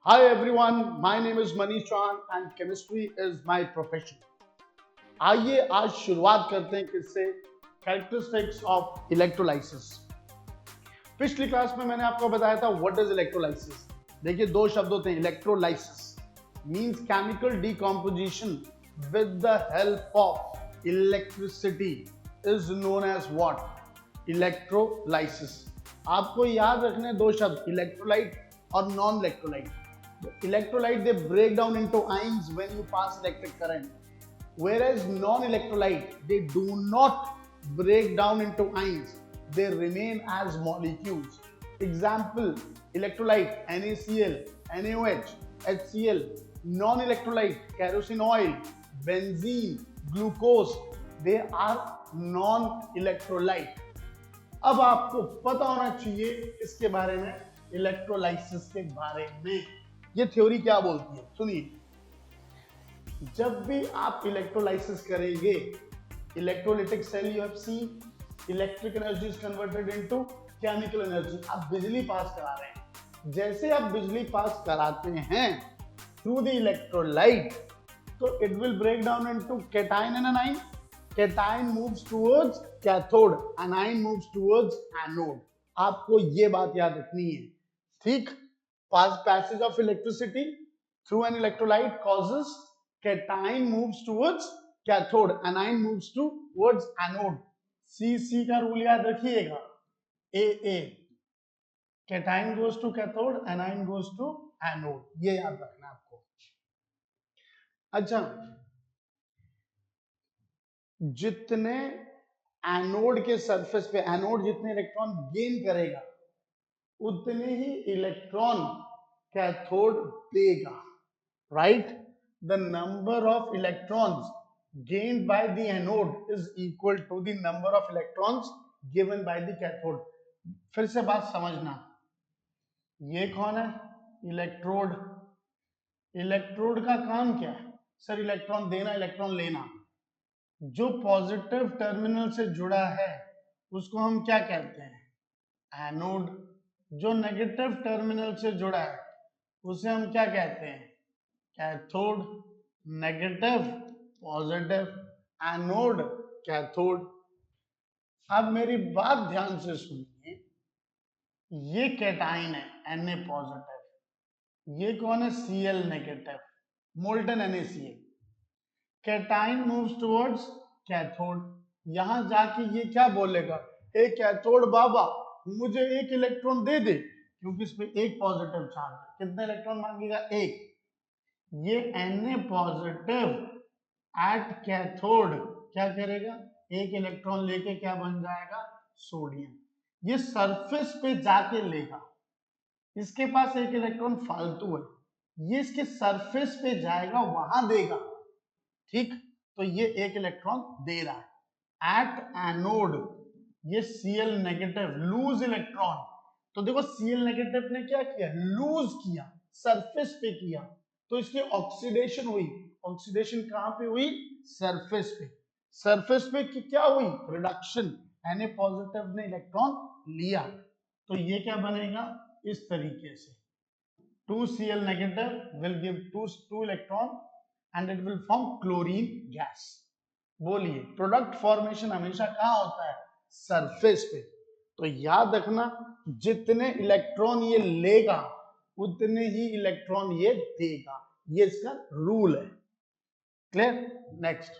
Hi everyone, my name is Manish Chauhan and chemistry is my profession. आइए आज शुरुआत करते हैं किससे कैरेक्टरिस्टिक्स ऑफ इलेक्ट्रोलाइसिस। पिछली क्लास में मैंने आपको बताया था व्हाट इज इलेक्ट्रोलाइसिस। देखिए दो शब्द होते हैं, electrolysis means chemical decomposition with the help of electricity is known as what, electrolysis. आपको याद रखने दो शब्द, इलेक्ट्रोलाइट और non electrolyte. Electrolyte they break down into ions when you pass electric current, whereas non-electrolyte they do not break down into ions, they remain as molecules. Example, electrolyte NaCl, NaOH, HCl. Non-electrolyte kerosene oil, benzene, glucose, they are non-electrolyte. अब आपको पता होना चाहिए इसके बारे में, electrolysis के बारे में। ये थ्योरी क्या बोलती है, सुनिए। जब भी आप इलेक्ट्रोलाइसिस करेंगे, electrolytic cell you have seen, electric energy is converted into chemical energy. आप बिजली पास करा रहे हैं। जैसे आप बिजली पास कराते हैं थ्रू द इलेक्ट्रोलाइट, तो it will break down into cation and anion. Cation moves towards cathode, anion moves towards anode. आपको ये बात याद रखनी है, ठीक। Passage of electricity through an electrolyte causes cation moves towards cathode, anion moves towards anode. C का rule याद रखिएगा, A cation goes to cathode, anion goes to anode, ये याद रखना आपको। अच्छा, जितने एनोड के सरफेस पे एनोड जितने इलेक्ट्रॉन गेन करेगा उतने ही इलेक्ट्रॉन कैथोड देगा, right? The number of electrons gained by the anode is equal to the number of electrons given by the cathode. फिर से बात समझना, ये कौन है, इलेक्ट्रोड। इलेक्ट्रोड का काम क्या है सर, इलेक्ट्रॉन देना इलेक्ट्रॉन लेना। जो पॉजिटिव टर्मिनल से जुड़ा है उसको हम क्या कहते हैं, एनोड। जो नेगेटिव टर्मिनल से जुड़ा है उसे हम क्या कहते हैं, cathode. Negative positive, anode cathode. अब मेरी बात ध्यान से सुनिए, ये कैटाइन है Na पॉजिटिव, ये कौन है Cl negative, molten NaCl। Cation moves towards cathode, यहां जाके ये क्या बोलेगा, ए कैथोड बाबा मुझे एक इलेक्ट्रॉन दे दे, क्योंकि इसमें एक पॉजिटिव चार्ज है। कितने इलेक्ट्रॉन मांगेगा, एक। ये Na पॉजिटिव एट कैथोड क्या करेगा, एक इलेक्ट्रॉन लेके क्या बन जाएगा, सोडियम। ये सरफेस पे जाके लेगा, इसके पास एक इलेक्ट्रॉन फालतू है, ये इसके सरफेस पे जाएगा वहां देगा, ठीक। तो ये एक इलेक्ट्रॉन दे रहा है एट एनोड। ये Cl नेगेटिव लूज इलेक्ट्रॉन, तो देखो Cl नेगेटिव ने क्या किया, लूज किया, सरफेस पे किया, तो इसकी ऑक्सीडेशन हुई। ऑक्सीडेशन कहां पे हुई, सरफेस पे। सरफेस पे क्या हुई, रिडक्शन, Na पॉजिटिव ने इलेक्ट्रॉन लिया, तो ये क्या बनेगा इस तरीके से, 2Cl negative will give two electron and it will form chlorine gas। बोलिए, प्रोडक्ट फॉर्मेशन हमेशा कहाँ होता है, सरफेस पे। तो याद रखना, जितने इलेक्ट्रॉन ये लेगा उतने ही इलेक्ट्रॉन ये देगा, ये इसका रूल है। Clear, next.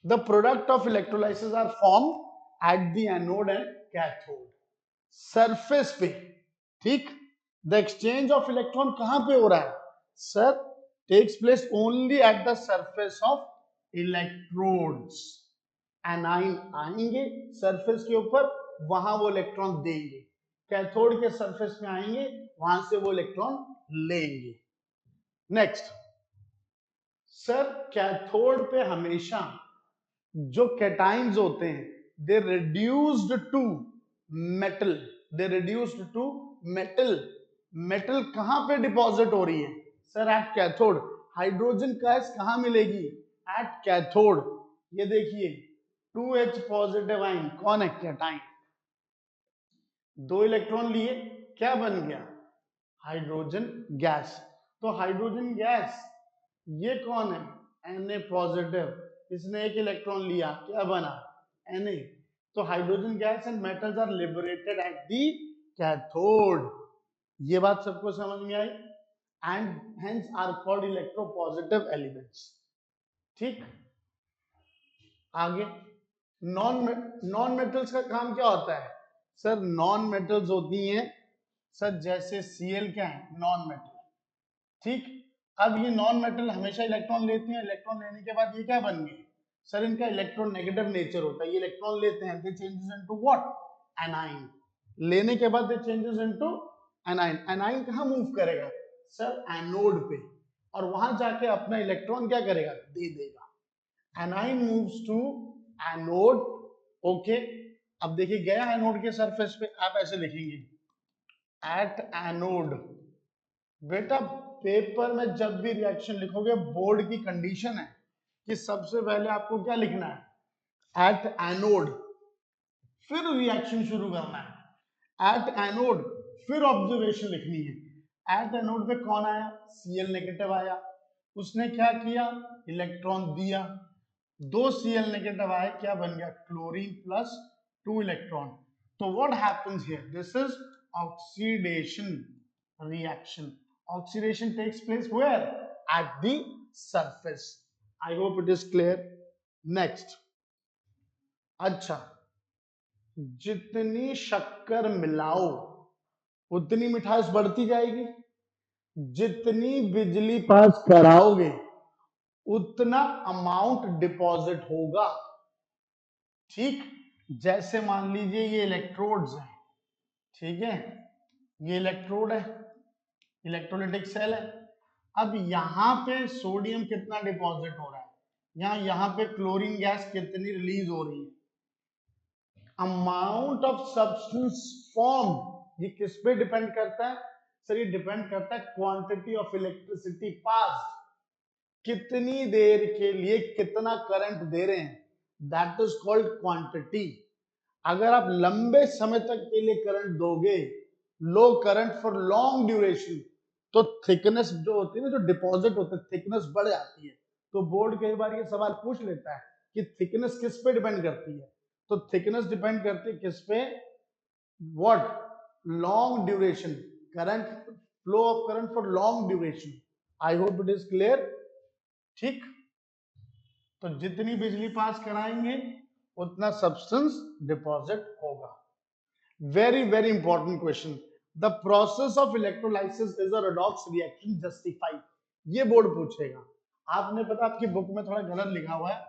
The product of electrolysis are form at the anode and cathode, surface पे, ठीक। द एक्सचेंज ऑफ इलेक्ट्रॉन कहां पे हो रहा है sir, takes place only at the surface of electrodes. Anion आएंगे सरफेस के ऊपर, वहां वो इलेक्ट्रॉन देंगे, कैथोड के सरफेस में आएंगे, वहां से वो इलेक्ट्रॉन लेंगे। नेक्स्ट सर, कैथोड पे हमेशा जो कैटाइंस होते हैं they reduced to metal, they reduced to metal. Metal कहां पे डिपॉजिट हो रही है sir, at cathode. Hydrogen gas कहां मिलेगी, एट कैथोड। ये देखिए 2H पॉजिटिव आयन कौन है, कैटाइन। दो इलेक्ट्रॉन लिए, क्या बन गया, हाइड्रोजन गैस। तो हाइड्रोजन गैस ये कौन है? Na पॉजिटिव, इसने एक इलेक्ट्रॉन लिया, क्या बना? Na। तो hydrogen gas and metals are liberated at the cathode. ये बात सबको समझ में आई? And hence are called electropositive elements. ठीक, आगे नॉन मेटल्स का काम क्या होता है? सर नॉन मेटल्स होती हैं सर जैसे Cl क्या है? Non metal. ठीक, अब ये नॉन मेटल हमेशा इलेक्ट्रॉन लेते हैं, इलेक्ट्रॉन लेने के बाद ये क्या बन गए? सर इनका इलेक्ट्रॉन नेगेटिव नेचर होता है, ये इलेक्ट्रॉन लेते हैं, दे चेंजेस इनटू व्हाट? एनाइन। लेने के बाद दे चेंजेस इनटू एनाइन। एनाइन कहाँ मूव करेगा? सर एनोड पे, और वहां जाके अपना इलेक्ट्रॉन क्या करेगा? दे देगा। Anion moves to anode. Okay, अब देखिए गया एनोड के सरफेस पे, आप ऐसे लिखेंगे एट एनोड। बेटा पेपर में जब भी रिएक्शन लिखोगे, बोर्ड की कंडीशन है कि सबसे पहले आपको क्या लिखना है? एट एनोड, फिर रिएक्शन शुरू करना है। एट एनोड फिर ऑब्जर्वेशन लिखनी है। एट एनोड पे कौन आया? Cl नेगेटिव आया, उसने क्या किया? इलेक्ट्रॉन दिया, दो Cl नेगेटिव आए, क्या बन गया? Chlorine plus 2 electron. तो what happens here? This is oxidation reaction. Oxidation takes place where? At the surface. I hope it is clear. Next, अच्छा, जितनी शक्कर मिलाओ उतनी मिठास बढ़ती जाएगी, जितनी बिजली पास कराओगे उतना अमाउंट डिपॉजिट होगा। ठीक, जैसे मान लीजिए ये इलेक्ट्रोड्स हैं, ठीक है, ये इलेक्ट्रोड है, इलेक्ट्रोलाइटिक सेल है। अब यहाँ पे सोडियम कितना डिपॉजिट हो रहा है? यहाँ पे क्लोरीन गैस कितनी रिलीज हो रही है? अमाउंट ऑफ सब्सटेंस फॉर्म, ये किस पे डिपेंड करता है? सर ये डिपेंड करता है क्वांटिटी ऑफ इलेक्ट्रिसिटी पास, कितनी देर के लिए कितना करंट दे रहे हैं, दैट इज कॉल्ड क्वांटिटी। अगर आप लंबे समय तक के लिए करंट दोगे, लो करंट फॉर लॉन्ग ड्यूरेशन, तो थिकनेस जो होती है ना, जो डिपॉजिट होता है, थिकनेस बढ़ जाती है। तो बोर्ड कई बार ये सवाल पूछ लेता है कि थिकनेस किस पे डिपेंड करती है? तो थिकनेस डिपेंड करती है किस पे? What? Long duration, current, flow of current for long duration. I hope it is clear. ठीक, तो जितनी बिजली पास कराएंगे उतना सब्सटेंस डिपॉजिट होगा। Very very important question, the process of electrolysis is a redox reaction justify. ये बोर्ड पूछेगा। आपने पता आपकी बुक में थोड़ा गलत लिखा हुआ है,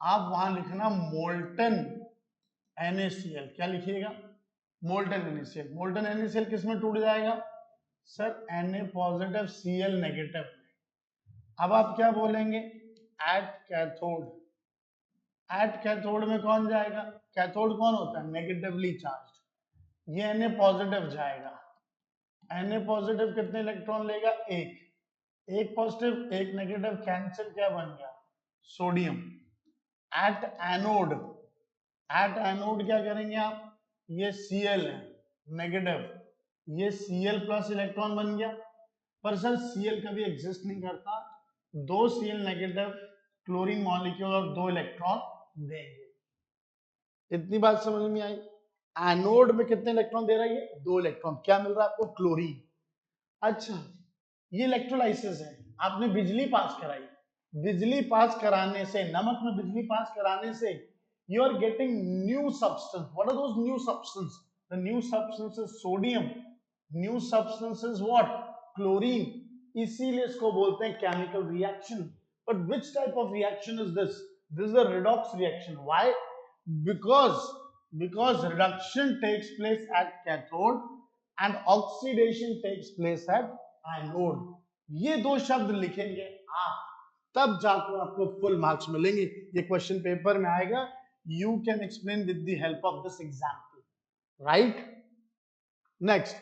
आप वहां लिखना मोल्टन NaCl। क्या लिखिएगा? Molten NaCl। मोल्टन NaCl किस में टूट जाएगा? Sir Na positive Cl negative. अब आप क्या बोलेंगे? At cathode. एट कैथोड में कौन जाएगा? कैथोड कौन होता है? Negatively charge. ये Na पॉजिटिव जाएगा। Na पॉजिटिव कितने इलेक्ट्रॉन लेगा? एक पॉजिटिव एक नेगेटिव कैंसिल, क्या बन गया? Sodium. At anode, at anode क्या करेंगे आप? ये Cl है नेगेटिव, ये Cl प्लस इलेक्ट्रॉन बन गया। पर सर Cl कभी एग्जिस्ट नहीं करता, दो Cl नेगेटिव क्लोरीन मॉलिक्यूल और दो इलेक्ट्रॉन देंगे। इतनी बात समझ में आई? एनोड में कितने इलेक्ट्रॉन दे रहा है? ये दो इलेक्ट्रॉन। क्या मिल रहा है आपको? क्लोरीन। अच्छा, ये इलेक्ट्रोलाइसिस है, आपने बिजली पास कराई। बिजली पास कराने से, नमक में बिजली पास कराने से you are getting new substance. What are those new substance? The new substance is sodium. New substance is what? Chlorine. इसीलिए इसको बोलते हैं chemical reaction. But which type of reaction is this? This is a redox reaction. Why? Because reduction takes place at cathode and oxidation takes place at anode. ये दो शब्द लिखेंगे आप, तब जाकर आपको फुल मार्क्स मिलेंगे। ये क्वेश्चन पेपर में आएगा। You can explain with the help of this example, right? Next,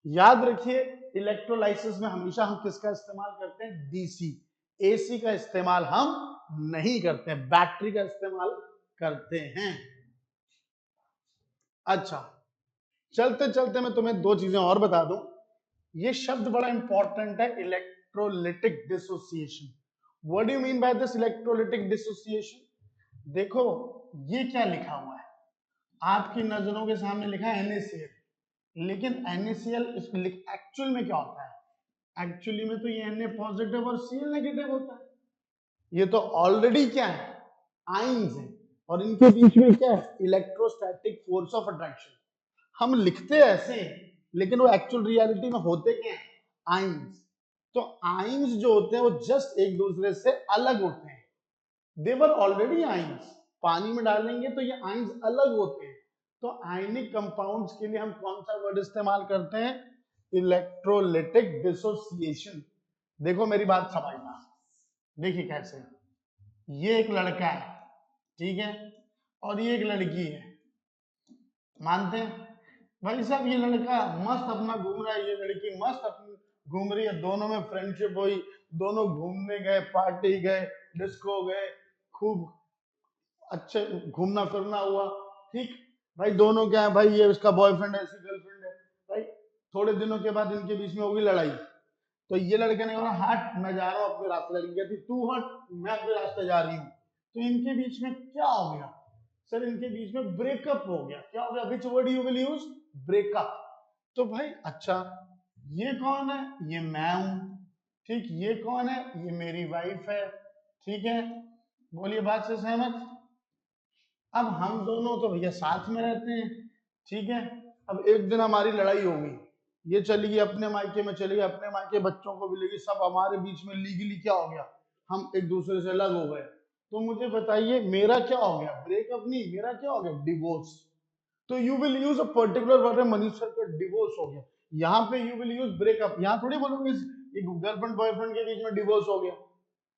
याद रखिए इलेक्ट्रोलाइसिस में हमेशा हम किसका इस्तेमाल करते हैं? डीसी। एसी का इस्तेमाल हम नहीं करते हैं, बैटरी का इस्तेमाल करते हैं। अच्छा, चलते चलते मैं तुम्हें दो चीजें और बता दूं। ये शब्द बड़ा इंपॉर्टेंट है, electrolytic dissociation. What do you mean by this electrolytic dissociation? देखो ये क्या लिखा हुआ है, आपकी नजरों के सामने लिखा है NaCl, लेकिन NaCl एक्चुअल में क्या होता है? एक्चुअली में तो ये Na पॉजिटिव और Cl नेगेटिव होता है। ये तो ऑलरेडी क्या है? आइंस है, और इनके बीच में क्या है? Electrostatic force of attraction. हम लिखते ऐसे हैं, लेकिन वो एक्चुअल रियलिटी में होते क्या है? आइंस। तो आइंस जो होते हैं वो जस्ट एक दूसरे से अलग होते हैं। दे वर ऑलरेडी आइंस, पानी में डालेंगे तो ये आइंस अलग होते हैं। तो आयनिक कंपाउंड्स के लिए हम कौन सा वर्ड इस्तेमाल करते हैं? Electrolytic dissociation. देखो मेरी बात समझना, देखिए कैसे। ये एक लड़का है, ठीक है, और ये एक लड़की है, मानते हैं? भाई साहब ये लड़का मस्त अपना घूम रहा है, ये लड़की मस्त अपनी घूम रही है, दोनों में फ्रेंडशिप हुई, दोनों घूमने गए, पार्टी गए, डिस्को गए, खूब अच्छे घूमना फिरना हुआ, ठीक। भाई दोनों क्या है, भाई ये उसका बॉयफ्रेंड है, इसकी गर्लफ्रेंड है, भाई थोड़े दिनों के बाद इनके बीच में होगी लड़ाई। तो ये लड़के ने कहा हट मैं जा रहा हूँ अपने रास्ते, लड़की कहती तू हट मैं अपने रास्ते जा रही हूँ। तो इनके बीच में क्या हो गया सर? इनके बीच में ब्रेकअप हो गया। क्या हो गया? Which word you will use? Breakup. तो भाई अच्छा ये कौन है? ये मैं हूं, ठीक। ये कौन है? ये मेरी वाइफ है, ठीक है। बोलिए बात से सहमत? अब हम दोनों तो भैया साथ में रहते हैं, ठीक है। अब एक दिन हमारी लड़ाई हो गई, ये चली गई अपने मायके में, चली गई अपने मायके, बच्चों को भी लेगी, सब हमारे बीच में लीगली क्या हो गया? हम एक दूसरे से अलग हो गए। तो मुझे बताइए मेरा क्या हो गया? ब्रेकअप नहीं, मेरा क्या हो गया? डिवोर्स। तो you will use a particular word, Manish sir का डिवोर्स हो गया। यहाँ पे यू विल यूज ब्रेकअप, यहाँ थोड़ी बोलोगे गर्लफ्रेंड बॉयफ्रेंड के बीच में डिवोर्स हो गया।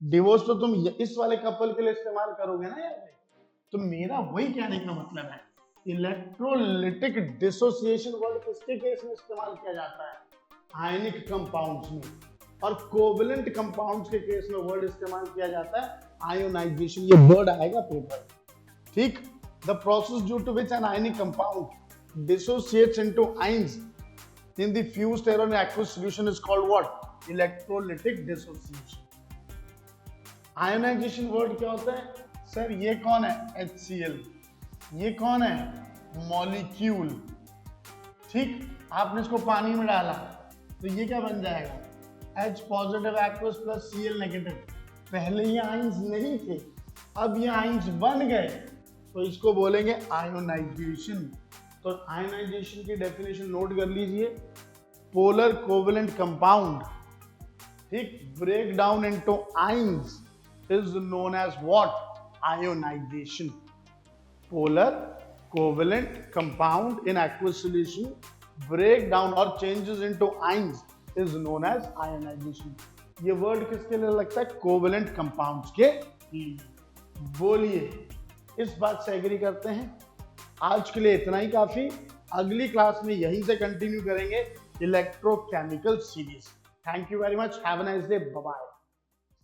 डिवोर्स तो तुम इस वाले कपल के लिए इस्तेमाल करोगे ना यार। तो मेरा वही कहने का मतलब है, इलेक्ट्रोलिटिक डिसोसिएशन वर्ड किसके केस में इस्तेमाल किया जाता है? आयनिक कंपाउंड्स में। और कोवेलेंट कंपाउंड्स के केस में वर्ड इस्तेमाल किया जाता है आयोनाइजेशन। ये वर्ड आएगा पेपर, ठीक। The process due to which an ionic compound dissociates into ions in the fused air and aqueous solution is called what? Electrolytic dissociation. Ionization word क्या होता है सर? ये कौन है? HCl। ये कौन है? मॉलिक्यूल, ठीक। आपने इसको पानी में डाला तो ये क्या बन जाएगा? H positive aqueous plus Cl negative. पहले ये आयंस नहीं थे, अब ये आयंस बन गए, तो इसको बोलेंगे आयोनाइजेशन। तो आयोनाइजेशन की डेफिनेशन नोट कर लीजिए, पोलर कोवेलेंट कंपाउंड, ठीक, break down into ions is known as what? Ionisation. Polar covalent compound in aqueous solution break down और changes into ions is known as ionisation. ये word किसके लिए लगता है? कोवेलेंट कंपाउंड्स के लिए। बोलिए इस बात से एग्री करते हैं? आज के लिए इतना ही काफी, अगली क्लास में यहीं से कंटिन्यू करेंगे electrochemical series. Thank you very much, have a nice day, bye bye.